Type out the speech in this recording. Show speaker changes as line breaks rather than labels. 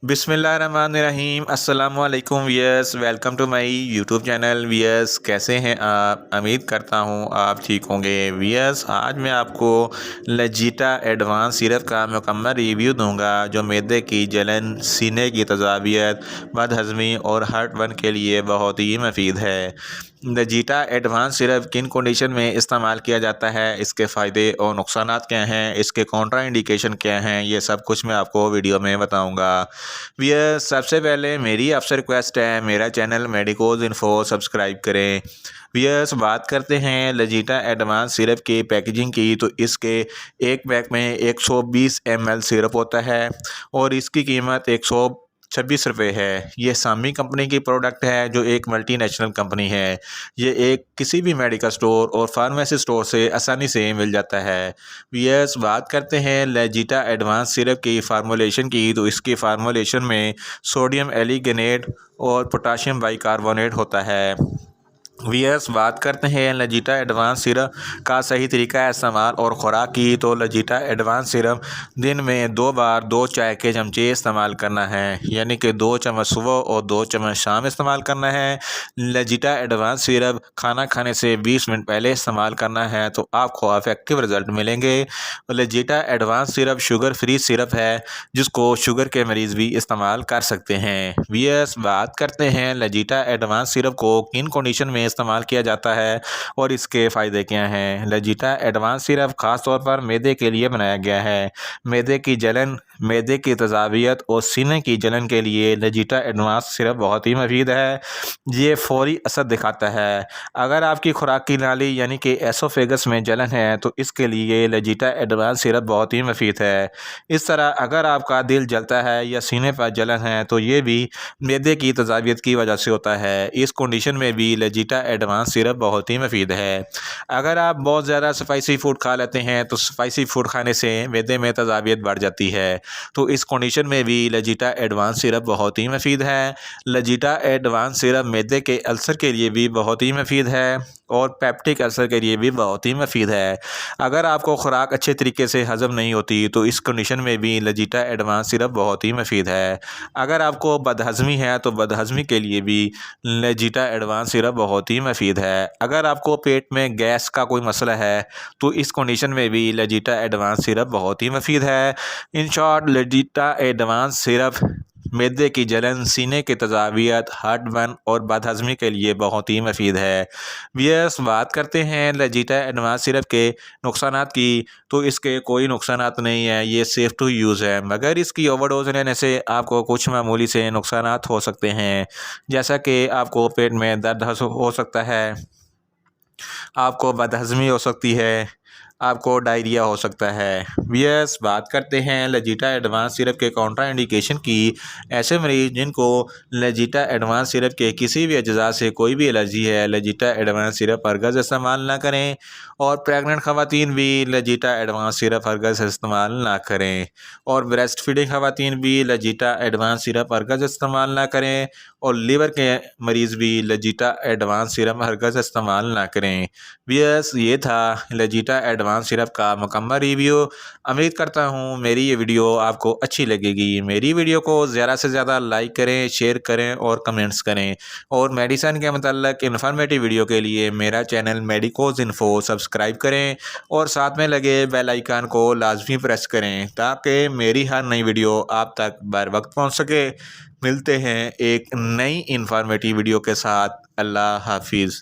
बिस्मिल्लाहिर्रहमानिर्रहीम अस्सलामुअलैकुम viewers, welcome to my YouTube channel. Viewers, कैसे हैं आप? उम्मीद करता हूं आप ठीक होंगे। वियर्स, आज मैं आपको लजीटा एडवांस सिरप का मुकम्मल रिव्यू दूंगा जो मैदे की जलन, सीने की तज़ाबियत, बदहज़मी और हार्ट बर्न के लिए बहुत ही मुफीद है। लजीटा एडवांस सिरप किन कंडीशन में इस्तेमाल किया जाता है, इसके फ़ायदे और नुकसानात क्या हैं, इसके कॉन्ट्रा इंडिकेशन क्या हैं, ये सब कुछ मैं आपको वीडियो में बताऊंगा। भैया, सबसे पहले मेरी आपसे रिक्वेस्ट है, मेरा चैनल मेडिकोज इन्फो सब्सक्राइब करें। व्यूअर्स, बात करते हैं लजीटा एडवांस सिरप की पैकेजिंग की, तो इसके एक पैक में 120 ml सिरप होता है और इसकी कीमत 126 रुपये है। ये सामी कंपनी की प्रोडक्ट है जो एक मल्टीनेशनल कंपनी है। ये एक किसी भी मेडिकल स्टोर और फार्मेसी स्टोर से आसानी से मिल जाता है। व्यूअर्स, बात करते हैं लजीटा एडवांस सिरप की फार्मूलेशन की, तो इसकी फार्मूलेशन में सोडियम एलिगनेट और पोटाशियम बाइकार्बोनेट होता है। वीएस, बात करते हैं लजीटा एडवांस सिरप का सही तरीका है इस्तेमाल और ख़ुराक की, तो लजीटा एडवांस सिरप दिन में 2 बार 2 चाय के चमचे इस्तेमाल करना है, यानी कि 2 चम्मच सुबह और 2 चम्मच शाम इस्तेमाल करना है। लजीटा एडवांस सिरप खाना खाने से 20 मिनट पहले इस्तेमाल करना है, तो आपको इफेक्टिव रिज़ल्ट मिलेंगे। लजीटा advance syrup sugar free syrup है जिसको शुगर के मरीज़ भी इस्तेमाल कर सकते हैं। वीएस, बात करते हैं लजीटा एडवांस सिरप को किन कंडीशन में इस्तेमाल किया जाता है और इसके फ़ायदे क्या हैं। लजीटा एडवांस सिरप ख़ास तौर पर मैदे के लिए बनाया गया है। मैदे की जलन, मैदे की तज़ाबियत और सीने की जलन के लिए लजीटा एडवांस सिरप बहुत ही मुफीद है। ये फ़ौरी असर दिखाता है। अगर आपकी खुराक की नाली यानी कि एसोफेगस में जलन है तो इसके लिए लजीटा एडवांस सिरप बहुत ही मुफीद है। इस तरह अगर आपका दिल जलता है या सीने पर जलन है तो ये भी मैदे की तज़ाबियत की वजह से होता है। इस कंडीशन में भी लजीटा एडवांस सिरप बहुत ही मुफीद है। अगर आप बहुत ज़्यादा स्पाइसी फूड खा लेते हैं तो स्पाइसी फूड खाने से मैदे में तज़ाबियत बढ़ जाती है, तो इस कंडीशन में भी लजीटा एडवांस सिरप बहुत ही मुफीद है। लजीटा एडवांस सिरप मैदे के अल्सर के लिए भी बहुत ही मुफीद है और पेप्टिक अल्सर के लिए भी बहुत ही मुफीद है। अगर आपको खुराक अच्छे तरीके से हज़म नहीं होती तो इस कंडीशन में भी लजीटा एडवांस सिरप बहुत ही मुफीद है। अगर आपको बदहज़मी है तो बदहज़मी के लिए भी लजीटा एडवांस सिरप बहुत ही मुफीद है। अगर आपको पेट में गैस का कोई मसला है तो इस कंडीशन में भी लजीटा एडवांस सिरप बहुत ही मुफीद है। इन शॉर्ट, लजीटा एडवांस सिरप मैदे की जलन, सीने की तज़ाबियत, हार्ट बर्न और बदहज़मी के लिए बहुत ही मुफीद है। व्यूअर्स, बात करते हैं लजीटा एडवांस सिरप के नुकसानात की, तो इसके कोई नुकसानात नहीं है, ये सेफ़ टू यूज़ है, मगर इसकी ओवरडोज लेने से आपको कुछ मामूली से नुकसानात हो सकते हैं, जैसा कि आपको पेट में दर्द हो सकता है, आपको बदहज़मी हो सकती है, आपको डायरिया हो सकता है। व्यूअर्स, बात करते हैं लजीटा एडवांस सिरप के कॉन्ट्रा इंडिकेशन की। ऐसे मरीज जिनको लजीटा एडवांस सिरप के किसी भी अज्जा से कोई भी एलर्जी है, लजीटा एडवांस सिरप हरगज़ इस्तेमाल ना करें और प्रेग्नेंट ख़वातीन भी लजीटा एडवांस सिरप हरगज़ इस्तेमाल ना करें और ब्रेस्ट फीडिंग ख़वातीन भी लजीटा एडवांस सिरप हरगज़ इस्तेमाल ना करें और लीवर के मरीज़ भी लजीटा एडवांस सिरप हरगज़ इस्तेमाल ना करें। व्यूअर्स, ये था लजीटा एडवांस सिरप का मुकम्मल रिव्यू। उम्मीद करता हूँ मेरी ये वीडियो आपको अच्छी लगेगी। मेरी वीडियो को ज़्यादा से ज़्यादा लाइक करें, शेयर करें और कमेंट्स करें और मेडिसिन के मतलब इन्फॉर्मेटिव वीडियो के लिए मेरा चैनल मेडिकोज इन्फो सब्सक्राइब करें और साथ में लगे बेल आइकन को लाजमी प्रेस करें ताकि मेरी हर नई वीडियो आप तक बर वक्त पहुँच सके। मिलते हैं एक नई इन्फॉर्मेटिव वीडियो के साथ। अल्लाह हाफिज़।